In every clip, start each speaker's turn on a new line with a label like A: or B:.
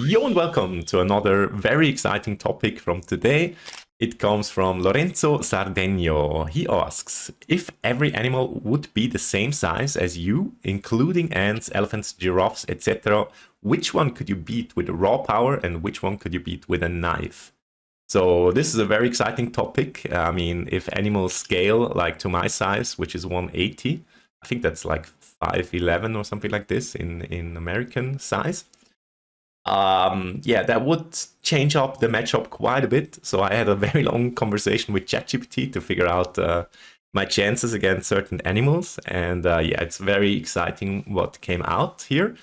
A: Yo and welcome to another very exciting topic from today. It comes from Lorenzo Sardegno. He asks, if every animal would be the same size as you, including ants, elephants, giraffes, etc., which one could you beat with raw power and which one could you beat with a knife? So this is a very exciting topic. I mean, if animals scale like to my size, which is 180, I think that's like 5'11 or something like this in American size. Yeah, that would change up the matchup quite a bit. So I had a very long conversation with ChatGPT to figure out my chances against certain animals. And yeah, it's very exciting what came out here.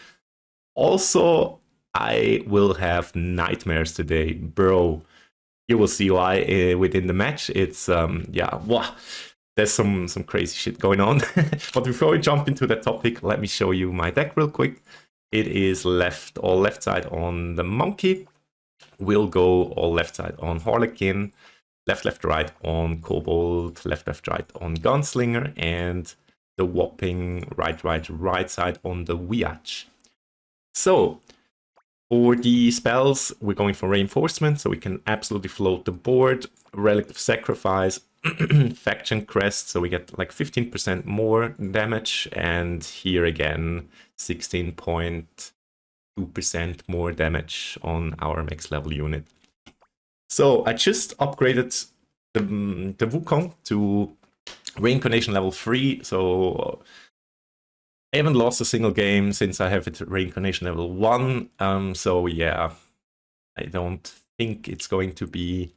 A: Also, I will have nightmares today, bro. You will see why within the match. It's, yeah, wow. There's some crazy shit going on. But before we jump into that topic, let me show you my deck real quick. It is all left side on the monkey. We'll go all left side on Harlequin, left, right on Kobold, left, right on Gunslinger, and the whopping right side on the Wiach. So, for the spells, we're going for Reinforcement, so we can absolutely float the board. Relic of Sacrifice, Faction Crest, so we get like 15% more damage, and here again 16.2% more damage on our max level unit. So I just upgraded the Wukong to Reincarnation level 3, so I haven't lost a single game since I have it Reincarnation level 1, so yeah, I don't think it's going to be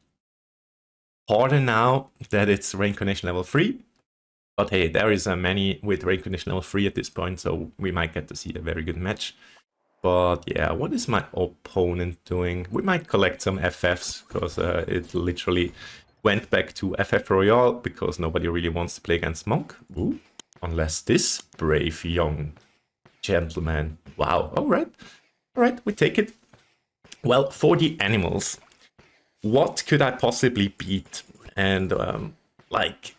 A: harder now that it's Reincarnation level 3. But hey, there is many with Reincarnation level 3 at this point, so we might get to see a very good match. But yeah, what is my opponent doing? We might collect some FFs, because it literally went back to FF Royale, because nobody really wants to play against Monk. Ooh. Unless this brave young gentleman. Wow, alright, we take it. Well, for the animals, what could I possibly beat? And like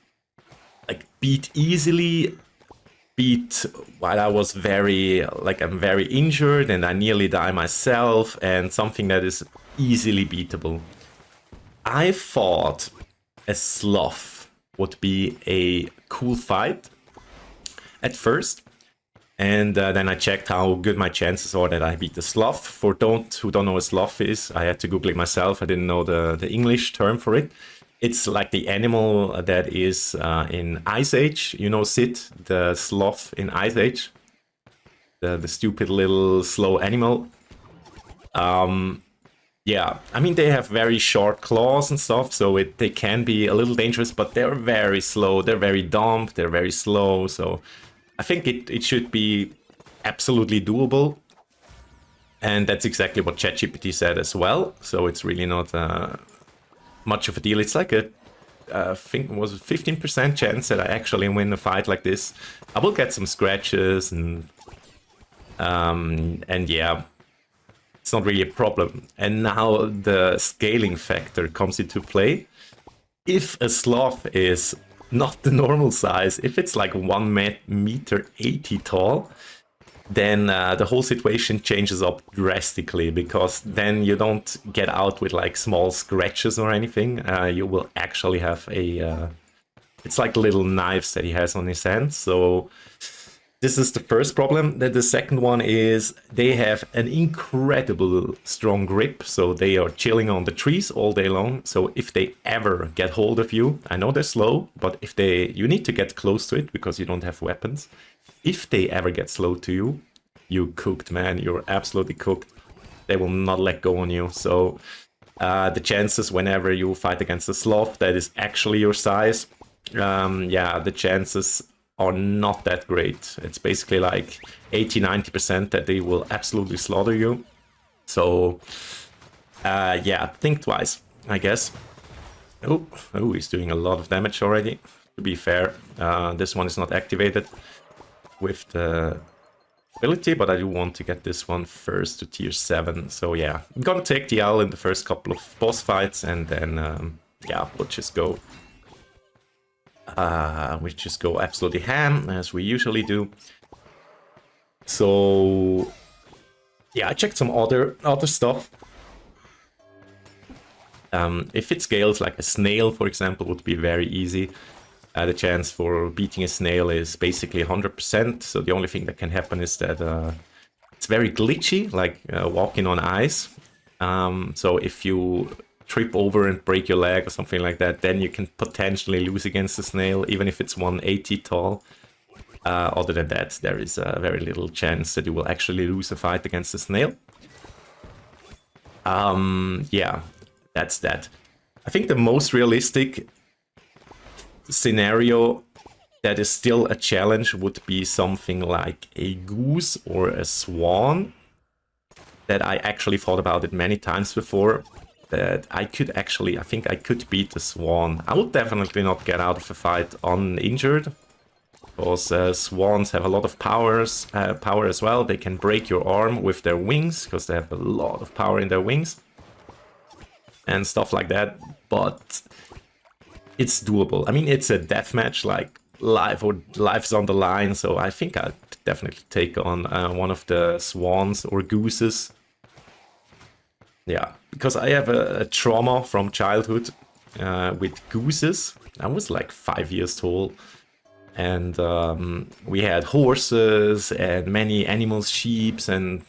A: beat easily, beat while I was I'm very injured and I nearly die myself, and something that is easily beatable. I thought a sloth would be a cool fight at first, and then I checked how good my chances are that I beat the sloth. For those who don't know what a sloth is, I had to Google it myself. I didn't know the English term for it. It's like the animal that is in Ice Age. You know Sid, the sloth in Ice Age? The stupid little slow animal. Yeah, I mean, they have very short claws and stuff, so they can be a little dangerous, but they're very slow. They're very dumb, they're very slow, so I think it should be absolutely doable. And that's exactly what ChatGPT said as well, so it's really not much of a deal. It's like I think it was a 15% chance that I actually win a fight like this. I will get some scratches and yeah, it's not really a problem. And now the scaling factor comes into play. If a sloth is not the normal size, if it's like 1 meter 80 tall, then the whole situation changes up drastically, because then you don't get out with like small scratches or anything. You will actually have it's like little knives that he has on his hands. So this is the first problem. Then the second one is they have an incredible strong grip, so they are chilling on the trees all day long. So if they ever get hold of you, I know they're slow, but if you need to get close to it because you don't have weapons. If they ever get slow to you, you cooked, man. You're absolutely cooked. They will not let go on you. So the chances whenever you fight against a sloth that is actually your size, yeah, the chances are not that great. It's basically like 80-90% that they will absolutely slaughter you. So yeah, think twice, I guess. Oh, he's doing a lot of damage already. To be fair, this one is not activated with the ability, but I do want to get this one first to tier 7. So yeah, I'm gonna take the L in the first couple of boss fights, and then yeah, we'll just go absolutely ham as we usually do. So Yeah, I checked some other stuff. If it scales like a snail, for example, would be very easy. The chance for beating a snail is basically 100%. So the only thing that can happen is that it's very glitchy, like walking on ice. So if you trip over and break your leg or something like that, then you can potentially lose against the snail, even if it's 180 tall. Other than that, there is very little chance that you will actually lose a fight against the snail. Yeah, that's that. I think the most realistic scenario that is still a challenge would be something like a goose or a swan. That I actually thought about it many times before. That I could actually, I think I could beat the swan. I would definitely not get out of the fight uninjured. Because swans have a lot of power as well. They can break your arm with their wings, because they have a lot of power in their wings. And stuff like that. But it's doable. I mean, it's a deathmatch, like life's on the line. So I think I'd definitely take on one of the swans or gooses. Yeah, because I have a trauma from childhood with gooses. I was like 5 years tall. And we had horses and many animals, sheep and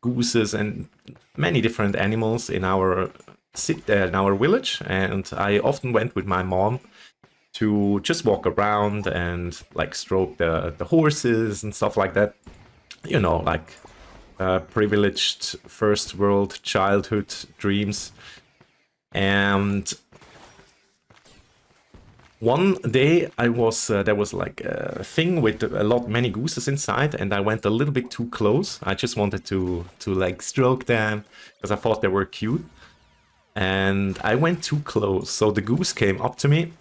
A: gooses and many different animals in our village. And I often went with my mom to just walk around and like stroke the horses and stuff like that. You know, like privileged first world childhood dreams. And one day I was there was like a thing with many gooses inside, and I went a little bit too close. I just wanted to like stroke them because I thought they were cute, and I went too close. So the goose came up to me.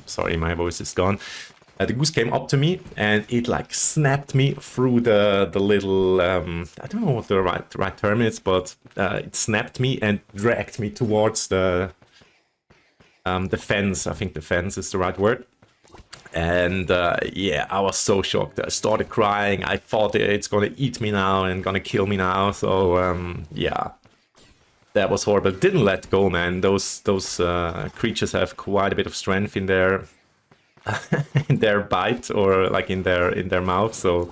A: Sorry, my voice is gone. The goose came up to me and it like snapped me through the little I don't know what the right term is, but it snapped me and dragged me towards the fence. I think the fence is the right word. And yeah, I was so shocked. I started crying. I thought it's gonna eat me now and gonna kill me now. So yeah, that was horrible. Didn't let go, man. Those creatures have quite a bit of strength in their in their bite or like in their mouth. So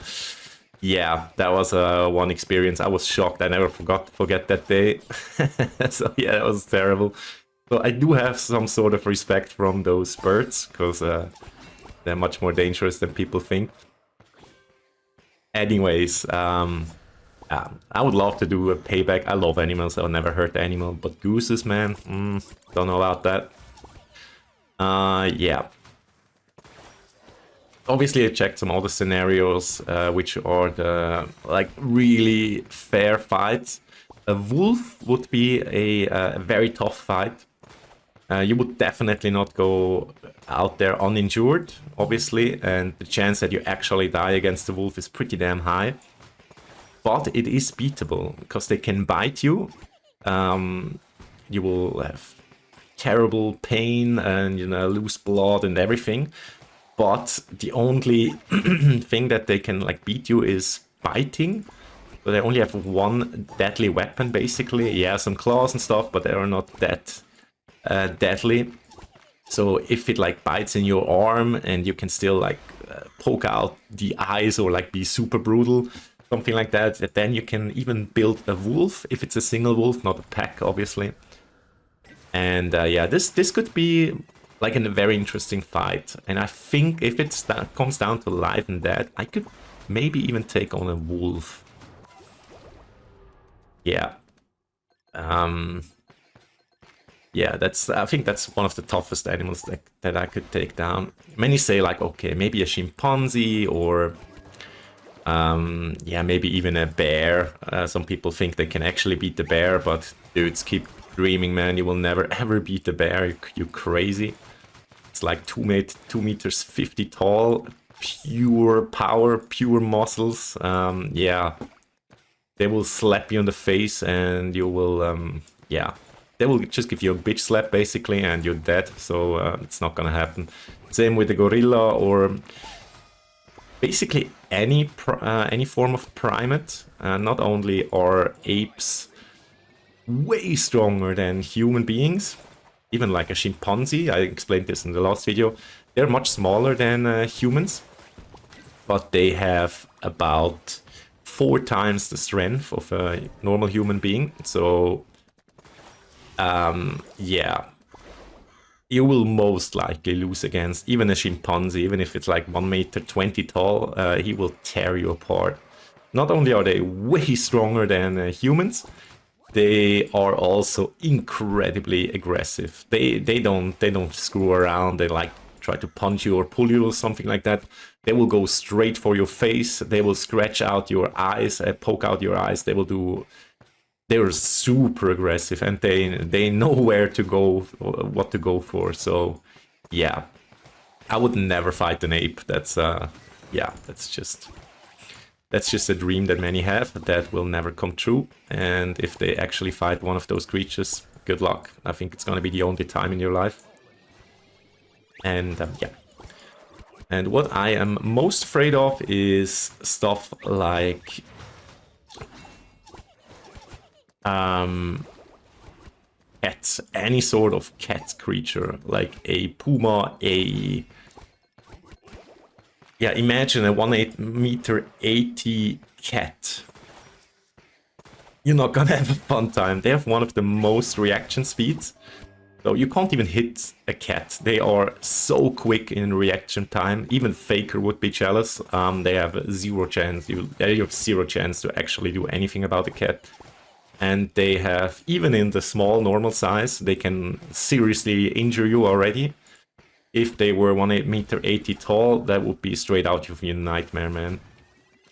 A: yeah, that was one experience. I was shocked. I never forget that day. So yeah, that was terrible. So I do have some sort of respect from those birds, because they're much more dangerous than people think. Anyways, I would love to do a payback. I love animals. I'll never hurt the animal, but gooses, man, don't know about that. Yeah. Obviously, I checked some other scenarios, which are the like really fair fights. A wolf would be a very tough fight. You would definitely not go out there uninjured, obviously, and the chance that you actually die against the wolf is pretty damn high. But it is beatable, because they can bite you. You will have terrible pain and, you know, lose blood and everything. But the only thing that they can like beat you is biting. So they only have one deadly weapon, basically. Yeah, some claws and stuff, but they are not that deadly. So if it like bites in your arm and you can still like poke out the eyes or like be super brutal, something like that, then you can even build a wolf if it's a single wolf, not a pack, obviously. And yeah, this could be like a very interesting fight. And I think if it comes down to life and death, I could maybe even take on a wolf. Yeah. Yeah, I think that's one of the toughest animals that I could take down. Many say like, okay, maybe a chimpanzee or yeah, maybe even a bear. Some people think they can actually beat the bear, but dudes, keep dreaming, man. You will never ever beat the bear. You crazy. It's like 2 meters 50 tall, pure power, pure muscles. Yeah, they will slap you in the face and you will, yeah, they will just give you a bitch slap basically and you're dead. So it's not gonna happen. Same with the gorilla or basically any form of primate. Not only are apes way stronger than human beings, even like a chimpanzee, I explained this in the last video, they're much smaller than humans, but they have about 4 times the strength of a normal human being. So, yeah, you will most likely lose against even a chimpanzee, even if it's like 1 meter 20 tall, he will tear you apart. Not only are they way stronger than humans, they are also incredibly aggressive. They don't screw around. They like try to punch you or pull you or something like that. They will go straight for your face. They will scratch out your eyes, poke out your eyes. They're super aggressive, and they know where to go, what to go for. So yeah, I would never fight an ape. Yeah, that's just a dream that many have that will never come true. And if they actually fight one of those creatures, good luck. I think it's going to be the only time in your life. And yeah. And what I am most afraid of is stuff like cats, any sort of cat creature, like a puma, yeah, imagine a 1 meter 80 cat. You're not gonna have a fun time. They have one of the most reaction speeds. So you can't even hit a cat. They are so quick in reaction time. Even Faker would be jealous. They have zero chance. They have zero chance to actually do anything about a cat. And they have, even in the small normal size, they can seriously injure you already. If they were 1 meter 80 tall, that would be straight out of your nightmare, man.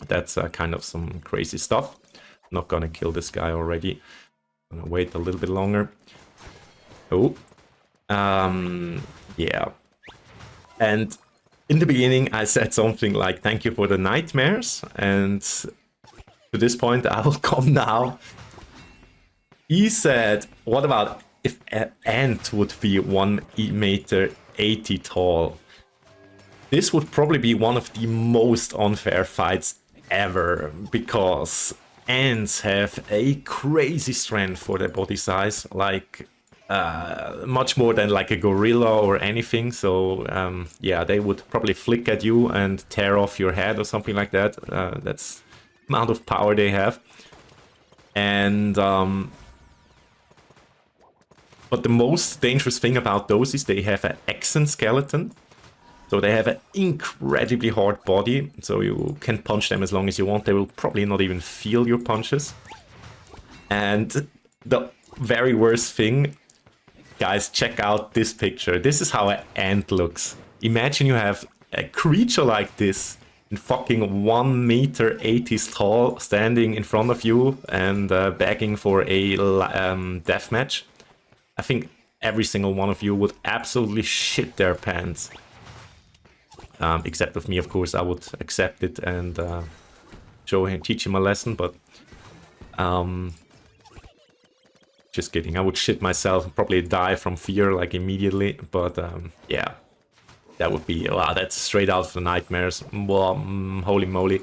A: That's kind of some crazy stuff. Not gonna kill this guy already. Gonna wait a little bit longer. Oh. Yeah. And in the beginning, I said something like, thank you for the nightmares. And to this point, I will come now. He said, what about if an ant would be 1 meter 80 tall? This would probably be one of the most unfair fights ever, because ants have a crazy strength for their body size, like much more than like a gorilla or anything. So yeah, they would probably flick at you and tear off your head or something like that. That's the amount of power they have. And but the most dangerous thing about those is they have an exoskeleton. So they have an incredibly hard body, so you can punch them as long as you want. They will probably not even feel your punches. And the very worst thing, guys, check out this picture. This is how an ant looks. Imagine you have a creature like this, in fucking 1 meter 80 tall, standing in front of you and begging for a death match. I think every single one of you would absolutely shit their pants. Except with me, of course, I would accept it and show him, teach him a lesson, but just kidding. I would shit myself and probably die from fear, like, immediately, but yeah, that would be, wow, that's straight out of the nightmares. Holy moly.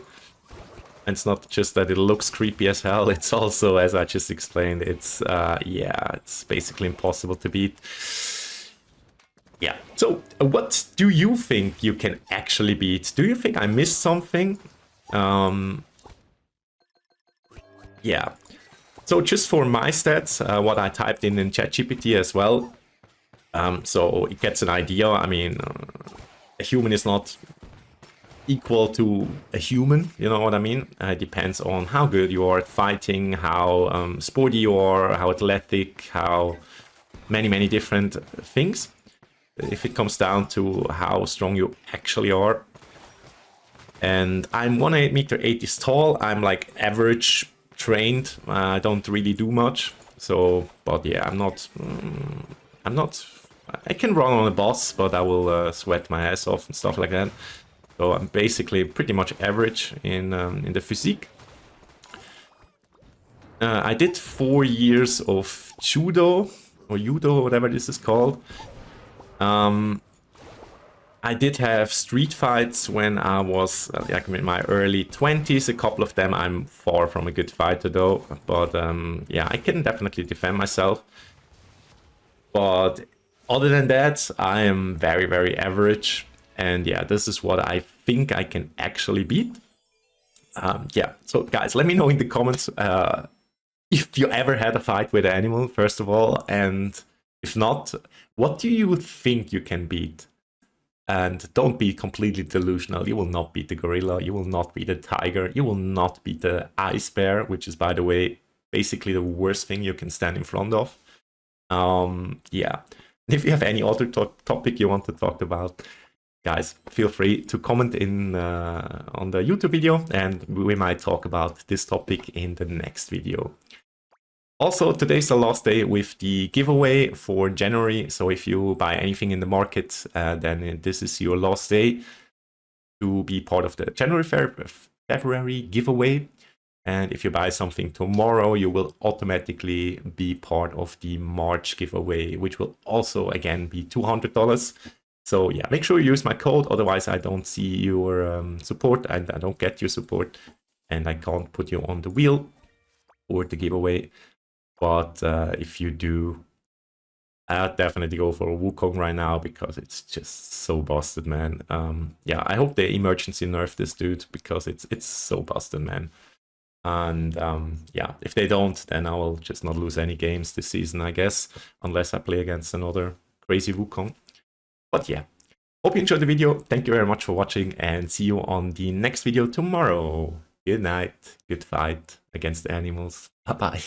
A: And it's not just that it looks creepy as hell, it's also, as I just explained, it's, yeah, it's basically impossible to beat. Yeah, so what do you think you can actually beat? Do you think I missed something? Yeah, so just for my stats, what I typed in ChatGPT as well, so it gets an idea. I mean, a human is not equal to a human, you know what I mean? It depends on how good you are at fighting, how sporty you are, how athletic, how many different things. If it comes down to how strong you actually are. And I'm 1 meter 80 tall, I'm like average trained, I don't really do much. So, but yeah, I'm not, I can run on a boss, but I will sweat my ass off and stuff like that. So I'm basically pretty much average in the physique. I did 4 years of judo, or whatever this is called. I did have street fights when I was like in my early 20s. A couple of them I'm far from a good fighter though. But yeah, I can definitely defend myself. But other than that, I am very, very average. And yeah, this is what I think I can actually beat. Yeah, so guys, let me know in the comments if you ever had a fight with an animal, first of all. And if not, what do you think you can beat? And don't be completely delusional. You will not beat the gorilla. You will not beat the tiger. You will not beat the ice bear, which is, by the way, basically the worst thing you can stand in front of. Yeah. If you have any other topic you want to talk about, guys, feel free to comment in on the YouTube video, and we might talk about this topic in the next video. Also, today's the last day with the giveaway for January. So if you buy anything in the market, then this is your last day to be part of the February giveaway. And if you buy something tomorrow, you will automatically be part of the March giveaway, which will also, again, be $200. So yeah, make sure you use my code. Otherwise, I don't see your support, and I don't get your support, and I can't put you on the wheel for the giveaway. But if you do, I'd definitely go for a Wukong right now because it's just so busted, man. Yeah, I hope they emergency nerf this dude because it's so busted, man. And yeah, if they don't, then I will just not lose any games this season, I guess, unless I play against another crazy Wukong. But yeah, hope you enjoyed the video. Thank you very much for watching, and see you on the next video tomorrow. Good night, good fight against the animals. Bye-bye.